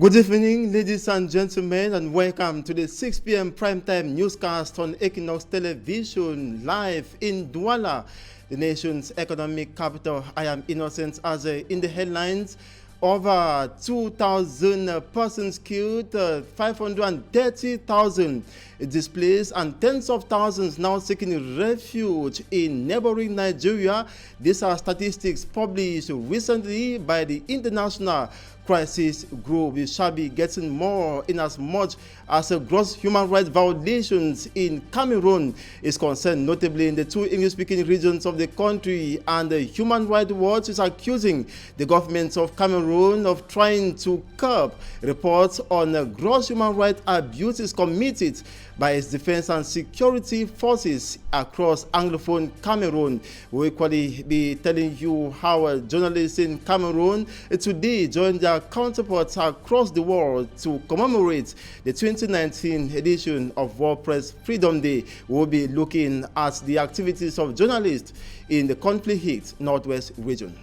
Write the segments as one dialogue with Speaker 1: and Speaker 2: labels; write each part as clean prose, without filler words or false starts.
Speaker 1: Good evening, ladies and gentlemen, and welcome to the 6 p.m. primetime newscast on Equinoxe Television, live in Douala, the nation's economic capital. I am Innocent as in the headlines. Over 2,000 persons killed, 530,000 displaced, and tens of thousands now seeking refuge in neighboring Nigeria. These are statistics published recently by the International Crisis Group. We shall be getting more in as much as gross human rights violations in Cameroon is concerned, notably in the two English-speaking regions of the country. And the Human Rights Watch is accusing the government of Cameroon of trying to curb reports on gross human rights abuses committed by its defense and security forces across Anglophone Cameroon. We'll equally be telling you how journalists in Cameroon today joined their counterparts across the world to commemorate the 2019 edition of World Press Freedom Day. We'll be looking at the activities of journalists in the conflict-hit Northwest region.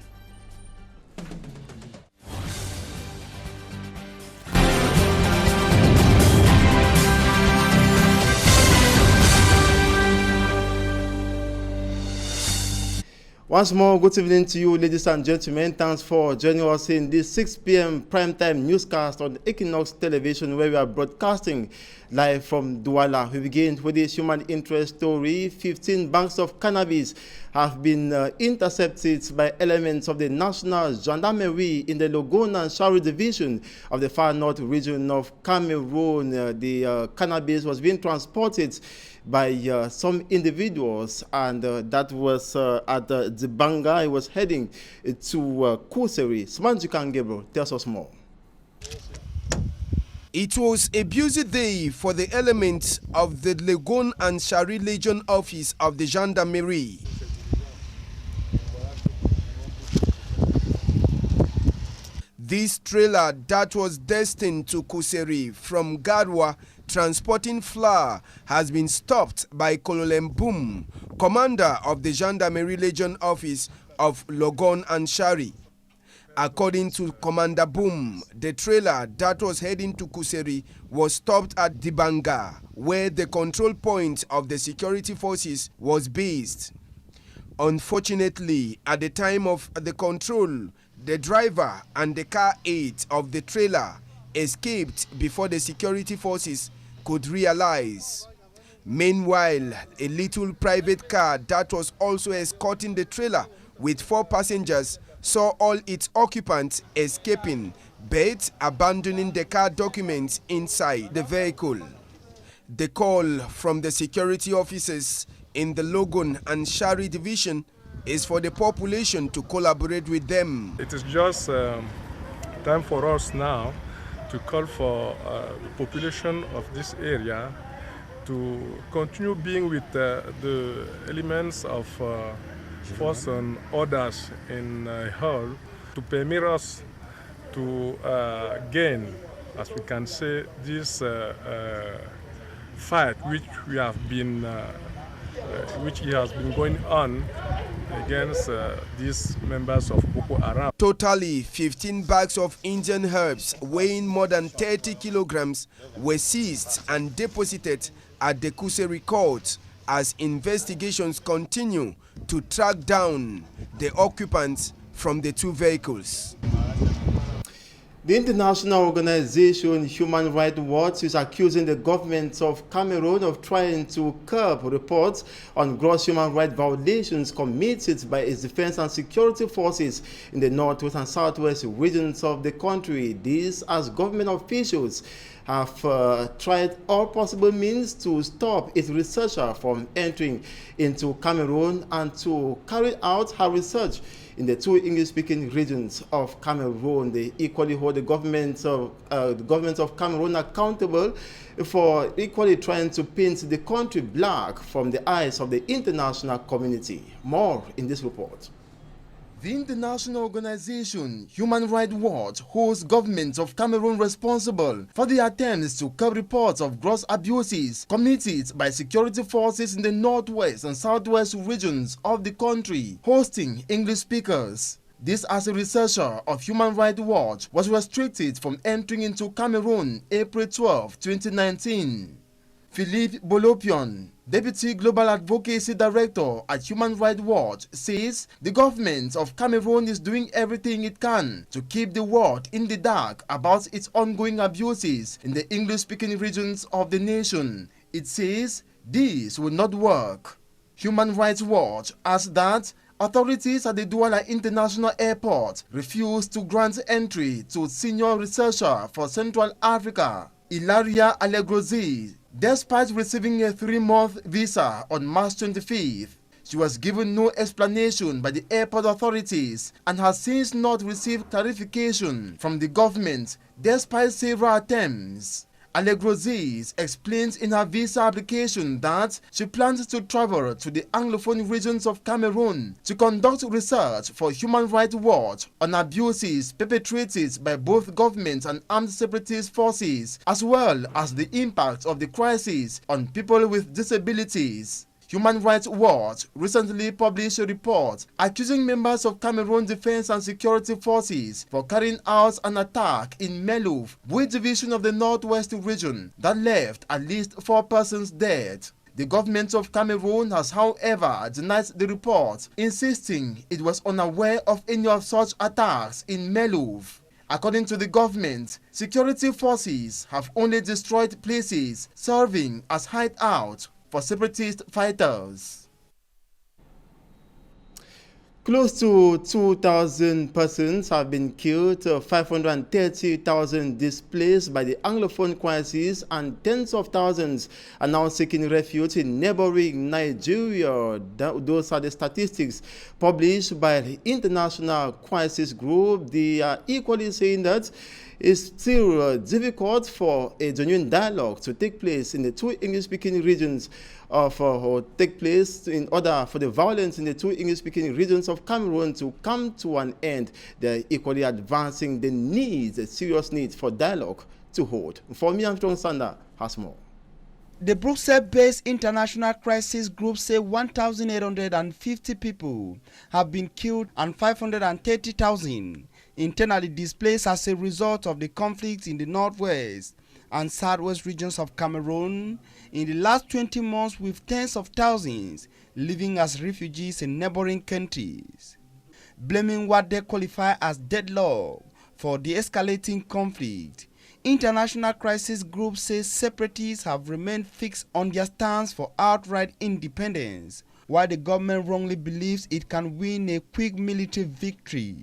Speaker 1: Once more, good evening to you, ladies and gentlemen. Thanks for joining us in this 6 p.m. primetime newscast on Equinoxe Television, where we are broadcasting live from Douala. We begin with this human interest story. 15 bags of cannabis have been intercepted by elements of the National Gendarmerie in the Logon and Shari division of the far north region of Cameroon. The cannabis was being transported by some individuals, and that was at Zibanga. It was heading to Kuseri. Smanjikan Gabriel tells us more.
Speaker 2: It was a busy day for the elements of the Legon and Shari Legion office of the Gendarmerie. This trailer that was destined to Kuseri from Gadwa transporting flour has been stopped by Colonel Boom, commander of the Gendarmerie Legion office of Logon and Shari. According to Commander Boom, the trailer that was heading to Kuseri was stopped at Dibanga, where the control point of the security forces was based. Unfortunately, at the time of the control, the driver and the car aide of the trailer escaped before the security forces could realize. Meanwhile, a little private car that was also escorting the trailer with 4 passengers saw all its occupants escaping, but abandoning the car documents inside the vehicle. The call from the security officers in the Logon and Shari division is for the population to collaborate with them.
Speaker 3: It is just time for us now to call for the population of this area to continue being with the elements of force and orders in Hull to permit us to gain, as we can say, this fight which has been going on against these members of Boko Haram.
Speaker 2: Totally, 15 bags of Indian herbs weighing more than 30 kilograms were seized and deposited at the Kuseri court as investigations continue to track down the occupants from the 2 vehicles.
Speaker 1: The international organization Human Rights Watch is accusing the government of Cameroon of trying to curb reports on gross human rights violations committed by its defense and security forces in the northwest and southwest regions of the country. This as government officials have tried all possible means to stop its researcher from entering into Cameroon and to carry out her research in the 2 English-speaking regions of Cameroon. They equally hold the government of Cameroon accountable for equally trying to paint the country black from the eyes of the international community. More in this report. The international organization Human Rights Watch holds government of Cameroon responsible for the attempts to curb reports of gross abuses committed by security forces in the northwest and southwest regions of the country, hosting English speakers. This as a researcher of Human Rights Watch was restricted from entering into Cameroon April 12, 2019. Philippe Bolopion, Deputy Global Advocacy Director at Human Rights Watch, says the government of Cameroon is doing everything it can to keep the world in the dark about its ongoing abuses in the English-speaking regions of the nation. It says this will not work. Human Rights Watch adds that authorities at the Douala International Airport refused to grant entry to senior researcher for Central Africa, Ilaria Allegrozi, despite receiving a 3-month visa on March 25th. She was given no explanation by the airport authorities and has since not received clarification from the government despite several attempts. Allegrozi explains in her visa application that she plans to travel to the Anglophone regions of Cameroon to conduct research for Human Rights Watch on abuses perpetrated by both government and armed separatist forces, as well as the impact of the crisis on people with disabilities. Human Rights Watch recently published a report accusing members of Cameroon Defense and Security Forces for carrying out an attack in Melouf, Bui division of the Northwest region, that left at least 4 persons dead. The government of Cameroon has, however, denied the report, insisting it was unaware of any of such attacks in Melouf. According to the government, security forces have only destroyed places serving as hideouts for separatist fighters. Close to 2,000 persons have been killed, 530,000 displaced by the Anglophone crisis, and tens of thousands are now seeking refuge in neighboring Nigeria. Those are the statistics published by the International Crisis Group. They are equally saying that it's still difficult for a genuine dialogue to take place in the 2 English-speaking regions or take place in order for the violence in the 2 English-speaking regions of Cameroon to come to an end. They're equally advancing the needs, the serious need for dialogue to hold. For me, Armstrong Sander has more.
Speaker 4: The Brussels-based International Crisis Group say 1,850 people have been killed and 530,000 internally displaced as a result of the conflict in the northwest and southwest regions of Cameroon in the last 20 months, with tens of thousands living as refugees in neighboring countries. Blaming what they qualify as deadlock for the escalating conflict, International Crisis Group says separatists have remained fixed on their stance for outright independence, while the government wrongly believes it can win a quick military victory.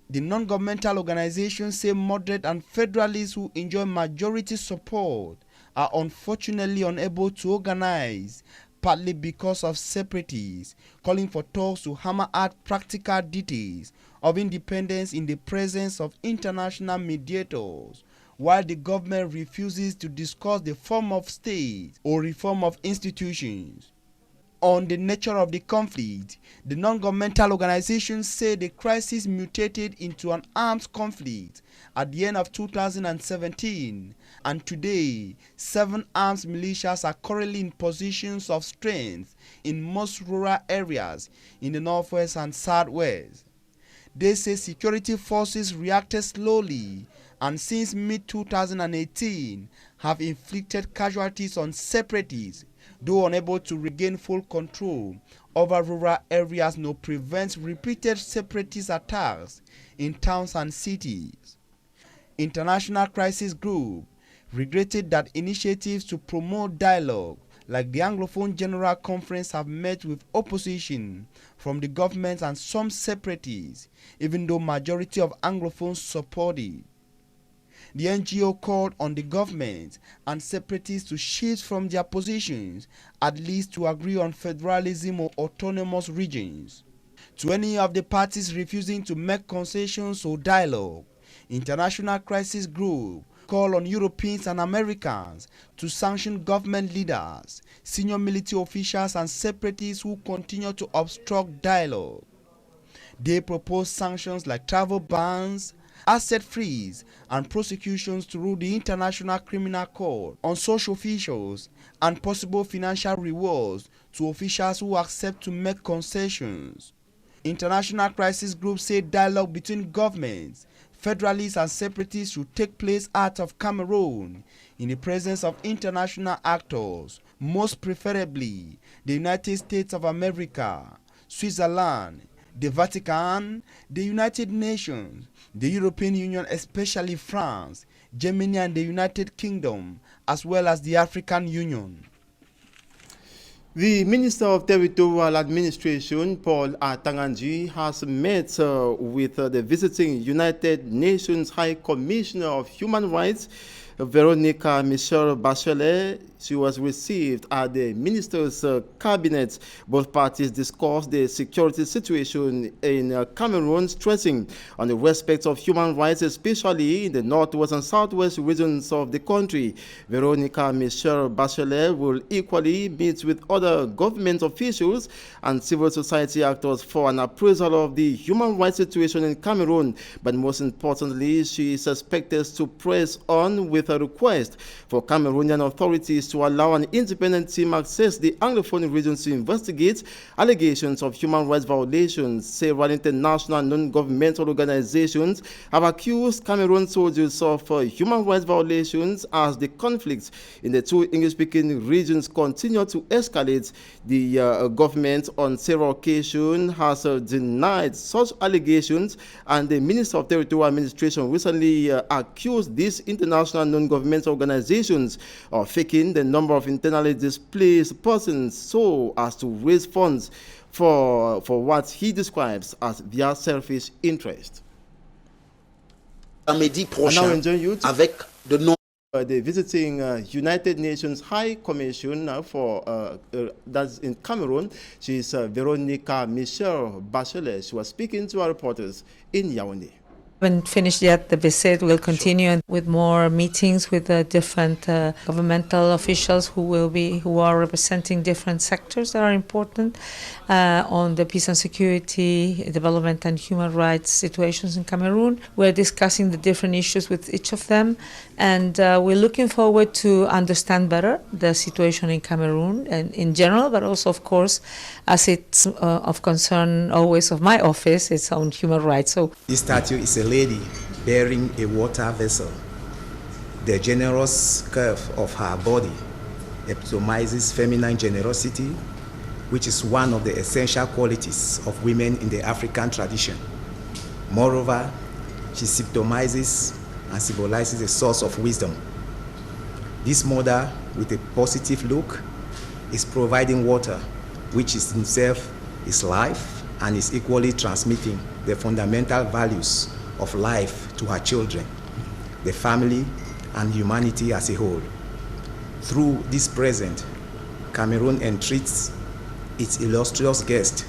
Speaker 4: The non-governmental organizations say moderate and federalists who enjoy majority support are unfortunately unable to organize, partly because of separatists calling for talks to hammer out practical details of independence in the presence of international mediators, while the government refuses to discuss the form of state or reform of institutions. On the nature of the conflict, the non-governmental organizations say the crisis mutated into an armed conflict at the end of 2017, and today 7 armed militias are currently in positions of strength in most rural areas in the northwest and southwest. They say security forces reacted slowly and since mid-2018 have inflicted casualties on separatists, though unable to regain full control over rural areas nor prevent repeated separatist attacks in towns and cities. International Crisis Group regretted that initiatives to promote dialogue like the Anglophone General Conference have met with opposition from the government and some separatists, even though majority of Anglophones support it. The NGO called on the government and separatists to shift from their positions, at least to agree on federalism or autonomous regions. To any of the parties refusing to make concessions or dialogue, International Crisis Group call on Europeans and Americans to sanction government leaders, senior military officials and separatists who continue to obstruct dialogue. They propose sanctions like travel bans, asset freeze and prosecutions through the International Criminal Court on such officials, and possible financial rewards to officials who accept to make concessions. International crisis groups say dialogue between governments, federalists and separatists should take place out of Cameroon in the presence of international actors, most preferably the United States of America, Switzerland, the Vatican, the United Nations, the European Union, especially France, Germany and the United Kingdom, as well as the African Union.
Speaker 1: The Minister of Territorial Administration, Paul Atanganji, has met with the visiting United Nations High Commissioner of Human Rights, Veronica Michelle Bachelet. She was received at the minister's cabinet. Both parties discussed the security situation in Cameroon, stressing on the respect of human rights, especially in the northwest and southwest regions of the country. Veronica Michelle Bachelet will equally meet with other government officials and civil society actors for an appraisal of the human rights situation in Cameroon. But most importantly, she is expected to press on with a request for Cameroonian authorities to allow an independent team access the Anglophone regions to investigate allegations of human rights violations. Several international non-governmental organizations have accused Cameroon soldiers of human rights violations as the conflicts in the two English-speaking regions continue to escalate. The government on several occasions has denied such allegations, and the Minister of Territorial Administration recently accused these international non-governmental organizations of faking the number of internally displaced persons so as to raise funds for what he describes as their selfish interest.
Speaker 5: Samedi prochain, avec de
Speaker 1: the visiting United Nations High Commission that's in Cameroon, she is Veronica Michelle Bachelet. She was speaking to our reporters in Yaoundé.
Speaker 6: Haven't finished yet the visit. We'll continue with more meetings with different governmental officials who are representing different sectors that are important on the peace and security, development and human rights situations in Cameroon. We're discussing the different issues with each of them, and we're looking forward to understand better the situation in Cameroon and in general, but also, of course, as it's of concern always of my office, it's on human rights. So
Speaker 7: this statue is a lady bearing a water vessel. The generous curve of her body epitomizes feminine generosity, which is one of the essential qualities of women in the African tradition. Moreover, she symptomizes and symbolizes a source of wisdom. This mother, with a positive look, is providing water, which is itself is life and is equally transmitting the fundamental values of life to her children, the family, and humanity as a whole. Through this present, Cameroon entreats its illustrious guest,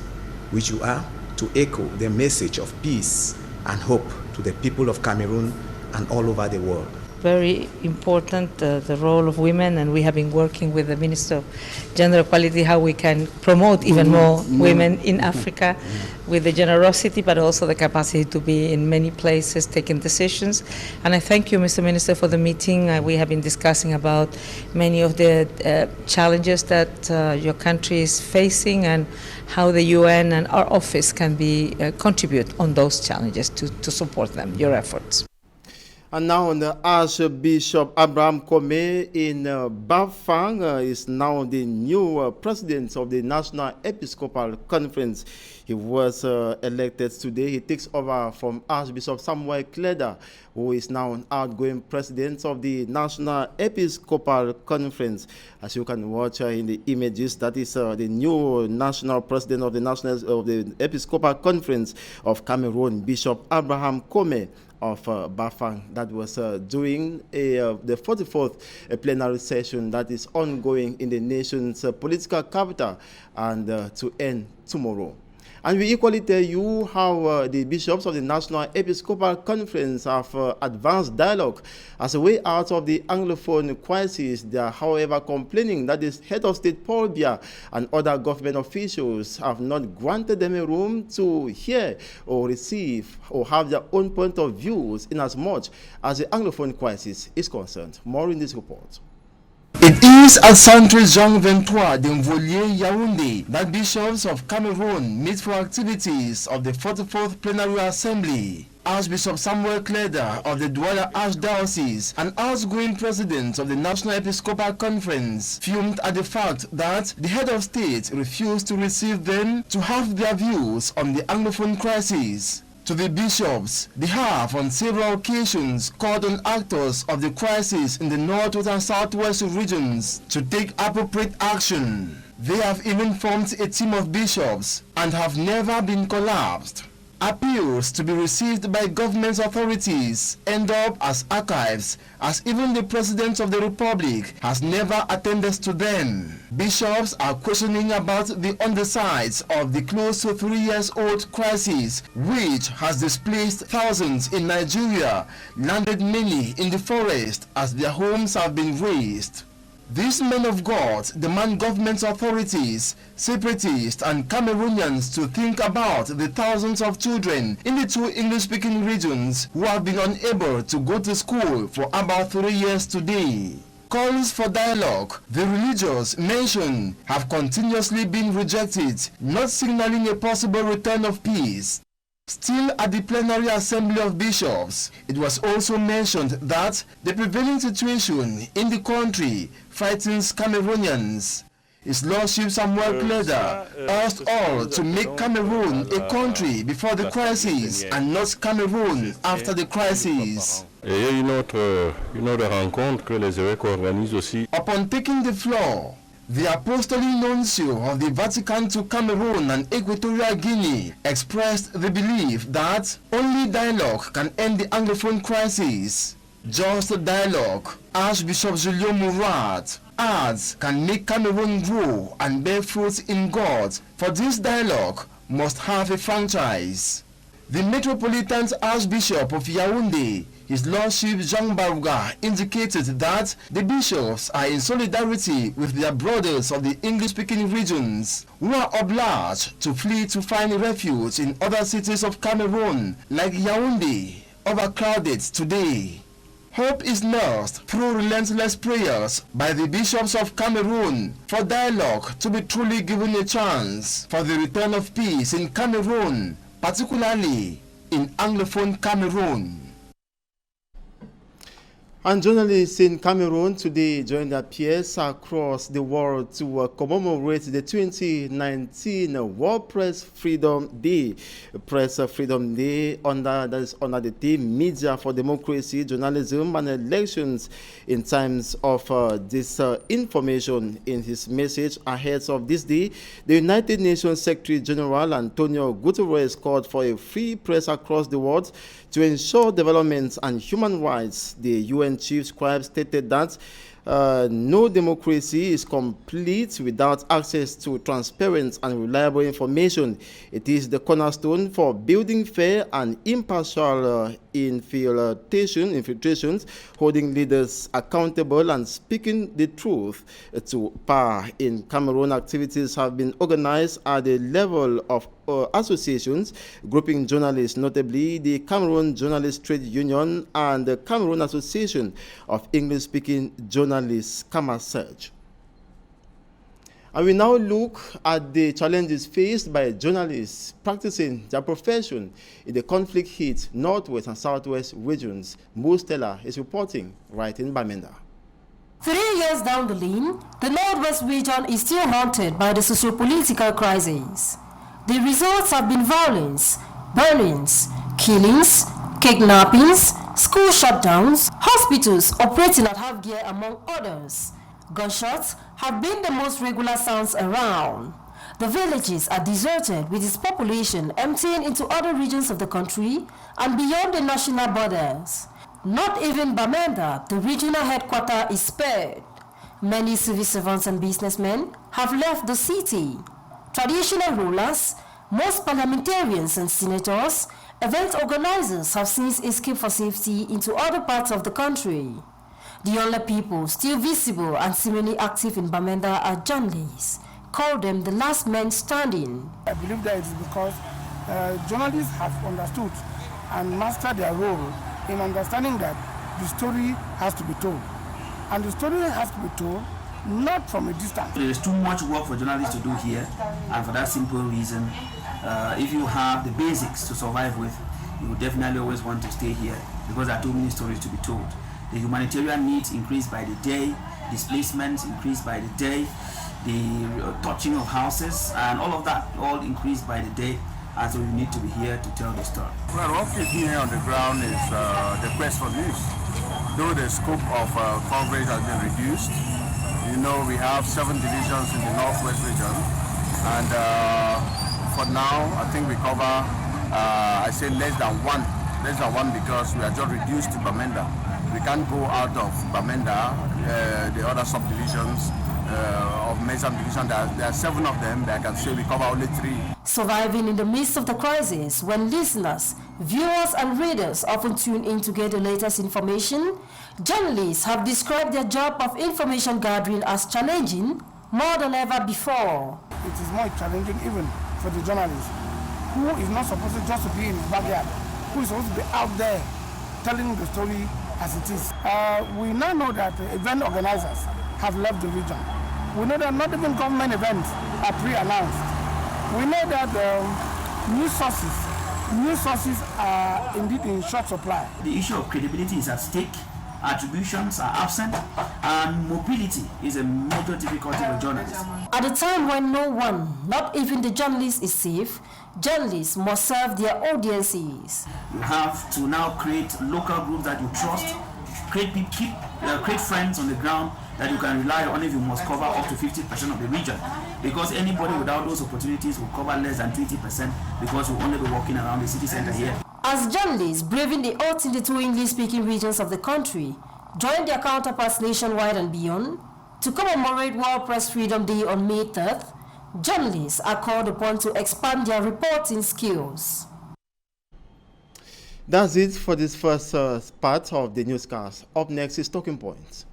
Speaker 7: which you are, to echo the message of peace and hope to the people of Cameroon and all over the world.
Speaker 6: Very important, the role of women, and we have been working with the Minister of Gender Equality how we can promote even more women in Africa with the generosity but also the capacity to be in many places taking decisions. And I thank you, Mr. Minister, for the meeting. We have been discussing about many of the challenges that your country is facing and how the UN and our office can contribute on those challenges to support them, your efforts.
Speaker 1: And now the Archbishop Abraham Kome in Bafang is now the new president of the National Episcopal Conference. He was elected today. He takes over from Archbishop Samuel Kleda, who is now an outgoing president of the National Episcopal Conference. As you can watch in the images, that is the new national president of the Episcopal Conference of Cameroon, Bishop Abraham Kome of Bafang, that was during the 44th plenary session that is ongoing in the nation's political capital and to end tomorrow. And we equally tell you how the bishops of the National Episcopal Conference have advanced dialogue as a way out of the Anglophone crisis. They are, however, complaining that the head of state, Paul Biya, and other government officials have not granted them a room to hear or receive or have their own point of views in as much as the Anglophone crisis is concerned. More in this report. It is at Centre Jean 23 d'Envolier, Yaoundé, that bishops of Cameroon meet for activities of the 44th Plenary Assembly. Archbishop Samuel Kleda of the Douala Archdiocese and outgoing president of the National Episcopal Conference fumed at the fact that the head of state refused to receive them to have their views on the Anglophone crisis. To the bishops, they have on several occasions called on actors of the crisis in the northwest and southwest regions to take appropriate action. They have even formed a team of bishops and have never been collapsed. Appeals to be received by government authorities end up as archives, as even the President of the Republic has never attended to them. Bishops are questioning about the undersides of the close to 3 years old crisis, which has displaced thousands in Nigeria, landed many in the forest as their homes have been razed. These men of God demand government authorities, separatists and Cameroonians to think about the thousands of children in the 2 English-speaking regions who have been unable to go to school for about 3 years today. Calls for dialogue, the religious mentioned, have continuously been rejected, not signaling a possible return of peace. Still at the Plenary Assembly of Bishops, it was also mentioned that the prevailing situation in the country frightens Cameroonians. His Lordship Samuel Kleda asked all to make Cameroon a country before the crisis and not Cameroon after the crisis.
Speaker 8: Une autre rencontre que les évêques organisent aussi.
Speaker 1: Upon taking the floor, the Apostolic Nuncio of the Vatican to Cameroon and Equatorial Guinea expressed the belief that only dialogue can end the Anglophone crisis. Just dialogue, Archbishop Julien Murat adds, can make Cameroon grow and bear fruit in God. For this dialogue must have a franchise. The Metropolitan Archbishop of Yaoundé, His Lordship Jean Baruga, indicated that the bishops are in solidarity with their brothers of the English-speaking regions who are obliged to flee to find refuge in other cities of Cameroon, like Yaoundé, overcrowded today. Hope is nursed through relentless prayers by the bishops of Cameroon for dialogue to be truly given a chance for the return of peace in Cameroon, particularly in Anglophone Cameroon. And journalists in Cameroon today joined their peers across the world to commemorate the 2019 World Press Freedom Day. Press Freedom Day under the theme Media for Democracy, Journalism and Elections in times of disinformation. In his message ahead of this day, the United Nations Secretary General Antonio Guterres called for a free press across the world to ensure development and human rights. The UN Chief Scribe stated that no democracy is complete without access to transparent and reliable information. It is the cornerstone for building fair and impartial infiltrations, holding leaders accountable and speaking the truth to power. In Cameroon, activities have been organized at the level of associations grouping journalists, notably the Cameroon Journalists Trade Union and the Cameroon Association of English-Speaking Journalists, CAMASERG. And we now look at the challenges faced by journalists practicing their profession in the conflict-hit northwest and southwest regions. Mo Stella is reporting right in Bamenda.
Speaker 9: 3 years down the lane, the northwest region is still haunted by the socio-political crisis. The results have been violence, burnings, killings, kidnappings, school shutdowns, hospitals operating at half gear, among others. Gunshots have been the most regular sounds around. The villages are deserted, with its population emptying into other regions of the country and beyond the national borders. Not even Bamenda, the regional headquarters, is spared. Many civil servants and businessmen have left the city. Traditional rulers, most parliamentarians and senators, event organizers have since escaped for safety into other parts of the country. The only people still visible and seemingly active in Bamenda are journalists. Call them the last men standing.
Speaker 10: I believe that it is because journalists have understood and mastered their role in understanding that the story has to be told. And the story has to be told not from a distance.
Speaker 11: There is too much work for journalists to do here, and for that simple reason, if you have the basics to survive with, you will definitely always want to stay here because there are too many stories to be told. The humanitarian needs increase by the day, displacements increase by the day, the touching of houses and all of that all increase by the day, and so you need to be here to tell the story.
Speaker 12: Well, what is here on the ground is the quest for news. Though the scope of coverage has been reduced, you know, we have 7 divisions in the Northwest region, and for now I think we cover I say less than one because we are just reduced to Bamenda. We can't go out of Bamenda, the other subdivisions of Mesa division. There are 7 of them, but I can say we cover only 3.
Speaker 9: Surviving in the midst of the crisis, when listeners, viewers and readers often tune in to get the latest information, journalists have described their job of information gathering as challenging more than ever before.
Speaker 10: It is more challenging even for the journalist, who is not supposed to just be in his backyard, who is supposed to be out there telling the story as it is. We now know that event organizers have left the region. We know that not even government events are pre-announced. We know that news sources are indeed in short supply.
Speaker 11: The issue of credibility is at stake, attributions are absent, and mobility is a major difficulty for journalists.
Speaker 9: At a time when no one, not even the journalist, is safe, journalists must serve their audiences.
Speaker 11: You have to now create local groups that you trust, create friends on the ground that you can rely on if you must cover up to 50% of the region. Because anybody without those opportunities will cover less than 20% because we'll only be walking around the city center here.
Speaker 9: As journalists braving the odds in the 2 English-speaking regions of the country, join their counterparts nationwide and beyond to commemorate World Press Freedom Day on May 3rd, journalists are called upon to expand their reporting skills.
Speaker 1: That's it for this first part of the newscast. Up next is Talking Points.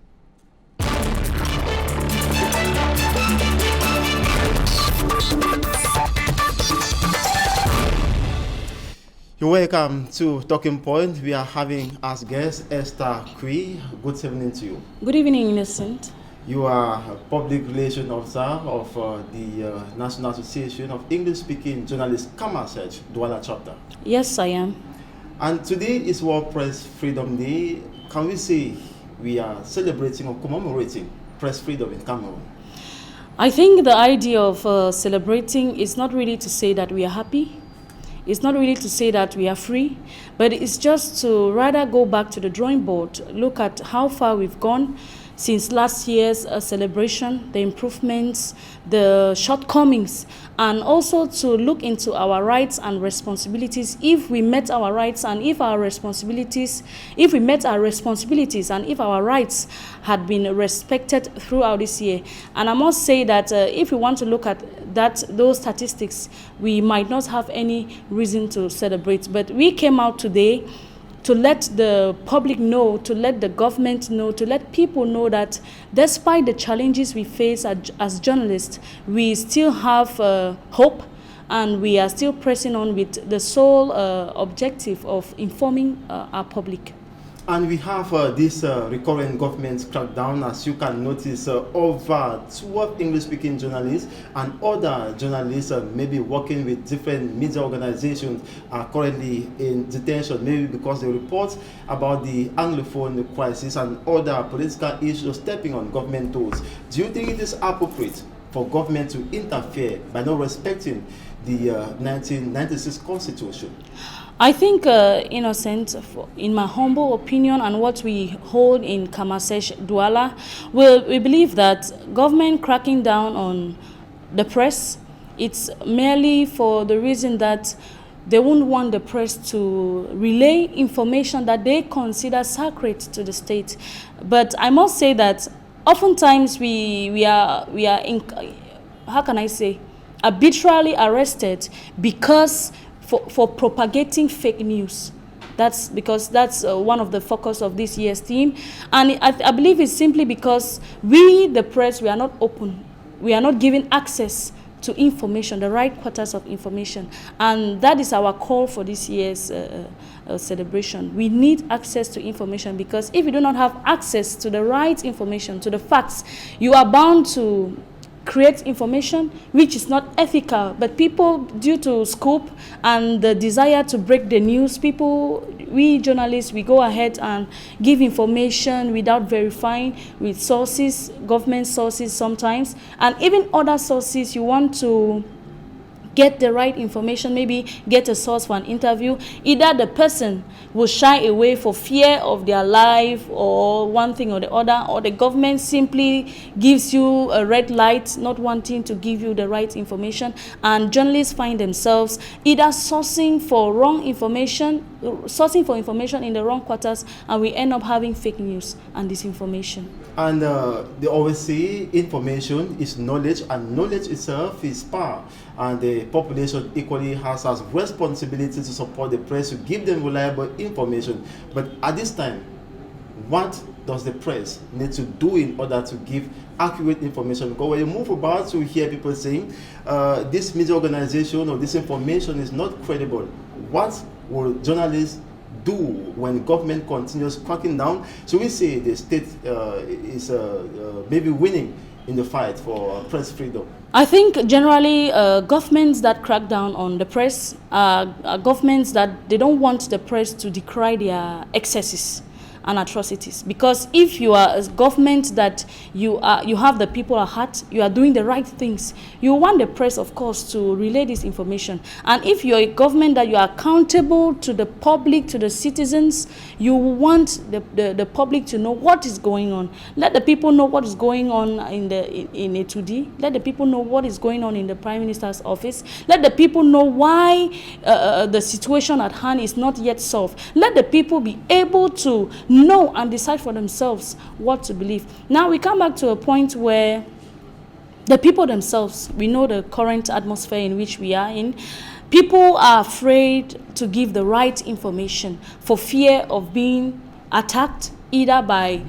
Speaker 1: You're welcome to Talking Point. We are having as guest Esther Kui. Good evening to you.
Speaker 13: Good evening, Innocent.
Speaker 1: You are a public relations officer of the National Association of English-Speaking Journalists, Kamasech, Douala chapter.
Speaker 13: Yes, I am.
Speaker 1: And today is World Press Freedom Day. Can we say we are celebrating or commemorating press freedom in Cameroon?
Speaker 13: I think the idea of celebrating is not really to say that we are happy. It's not really to say that we are free, but it's just to rather go back to the drawing board, look at how far we've gone since last year's celebration, the improvements, the shortcomings, and also to look into our rights and responsibilities, if we met our rights and if our responsibilities, if we met our responsibilities and if our rights had been respected throughout this year. And I must say that if we want to look at those statistics, we might not have any reason to celebrate. But we came out today to let the public know, to let the government know, to let people know that despite the challenges we face as journalists, we still have hope, and we are still pressing on with the sole objective of informing our public.
Speaker 1: And we have this recurrent government crackdown. As you can notice, over 12 English-speaking journalists and other journalists maybe working with different media organizations are currently in detention, maybe because they report about the Anglophone crisis and other political issues stepping on government toes. Do you think it is appropriate for government to interfere by not respecting the 1996 Constitution?
Speaker 13: I think, Innocent, in my humble opinion and what we hold in Kamasech Douala, we believe that government cracking down on the press, it's merely for the reason that they won't want the press to relay information that they consider sacred to the state. But I must say that oftentimes we are how can I say, arbitrarily arrested because for propagating fake news. That's because that's one of the focus of this year's theme. And I believe it's simply because we, the press, we are not open. We are not given access to information, the right quarters of information. And that is our call for this year's celebration. We need access to information, because if you do not have access to the right information, to the facts, you are bound to create information which is not ethical. But people, due to scope and the desire to break the news, we journalists, we go ahead and give information without verifying with sources, government sources sometimes, and even other sources. You want to get the right information, maybe get a source for an interview. Either the person will shy away for fear of their life or one thing or the other, or the government simply gives you a red light, not wanting to give you the right information. And journalists find themselves either sourcing for information in the wrong quarters, and we end up having fake news and disinformation.
Speaker 1: And they always say information is knowledge, and knowledge itself is power. And the population equally has a responsibility to support the press, to give them reliable information. But at this time, what does the press need to do in order to give accurate information? Because when you move about to hear people saying this media organization or this information is not credible, what will journalists do when government continues cracking down? So we say the state is maybe winning in the fight for press freedom.
Speaker 13: I think generally governments that crack down on the press are governments that they don't want the press to decry their excesses and atrocities. Because if you are a government that you have the people at heart, you are doing the right things, you want the press, of course, to relay this information. And if you're a government that you are accountable to the public, to the citizens, you want the public to know what is going on. Let the people know what is going on in A2D. Let the people know what is going on in the Prime Minister's office. Let the people know why the situation at hand is not yet solved. Let the people be able to know and decide for themselves what to believe. Now we come back to a point where the people themselves, we know the current atmosphere in which we are in. People are afraid to give the right information for fear of being attacked either by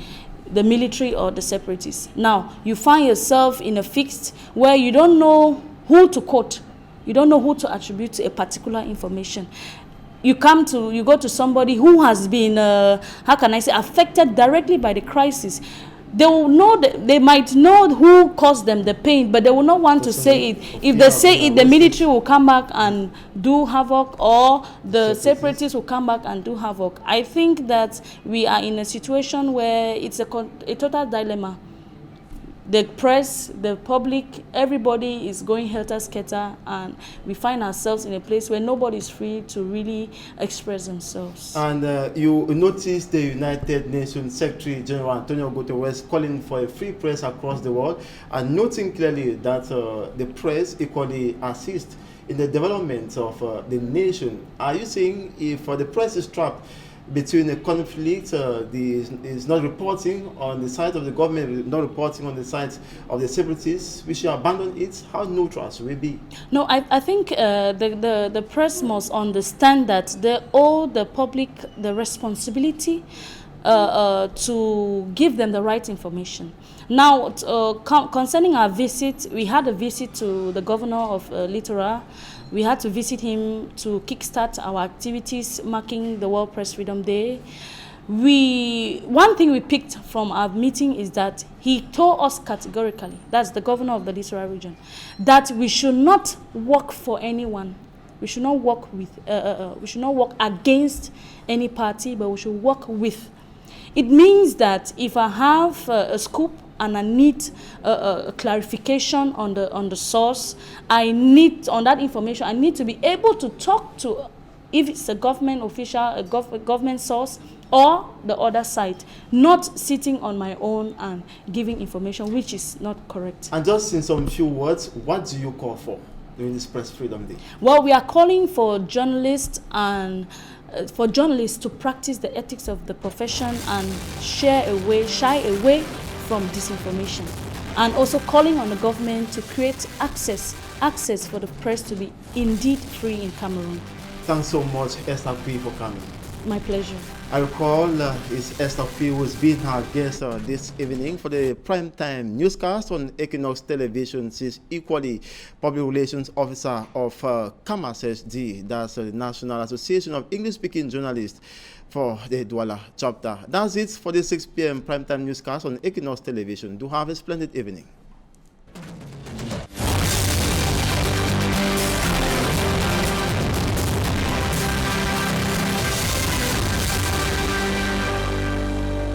Speaker 13: the military or the separatists. Now you find yourself in a fix where you don't know who to quote, you don't know who to attribute to a particular information. You go to somebody who has been, affected directly by the crisis. They will know they might know who caused them the pain, but they will not want to say it. If they say it, the military will come back and do havoc, or the separatists will come back and do havoc. I think that we are in a situation where it's a total dilemma. The press, the public, everybody is going helter-skelter, and we find ourselves in a place where nobody is free to really express themselves.
Speaker 1: And you notice the United Nations Secretary General Antonio Guterres calling for a free press across the world, and noting clearly that the press equally assists in the development of the nation. Are you saying if the press is trapped between a conflict, is not reporting on the side of the government, not reporting on the side of the separatists, we should abandon it? How neutral should we be?
Speaker 13: No, I think the press must understand that they owe the public the responsibility to give them the right information. Now, concerning our visit, we had a visit to the governor of Littoral. We had to visit him to kickstart our activities marking the World Press Freedom Day. One thing we picked from our meeting is that he told us categorically, that's the governor of the Littoral region, that we should not work for anyone. We should not work we should not work against any party, but we should work with. It means that if I have a scoop and I need a clarification on the source, on that information, I need to be able to talk to, if it's a government official, a government source, or the other side, not sitting on my own and giving information which is not correct.
Speaker 1: And just in some few words, what do you call for during this Press Freedom Day?
Speaker 13: Well, we are calling for journalists and to practice the ethics of the profession and shy away from disinformation, and also calling on the government to create access for the press to be indeed free in Cameroon.
Speaker 1: Thanks so much, Esther P, for coming.
Speaker 13: My pleasure.
Speaker 1: I recall it's Esther Phil who's been our guest this evening for the primetime newscast on Equinoxe Television. She's equally public relations officer of CAMAS-HD, that's the National Association of English-Speaking Journalists for the Douala chapter. That's it for the 6 p.m. primetime newscast on Equinoxe Television. Do have a splendid evening.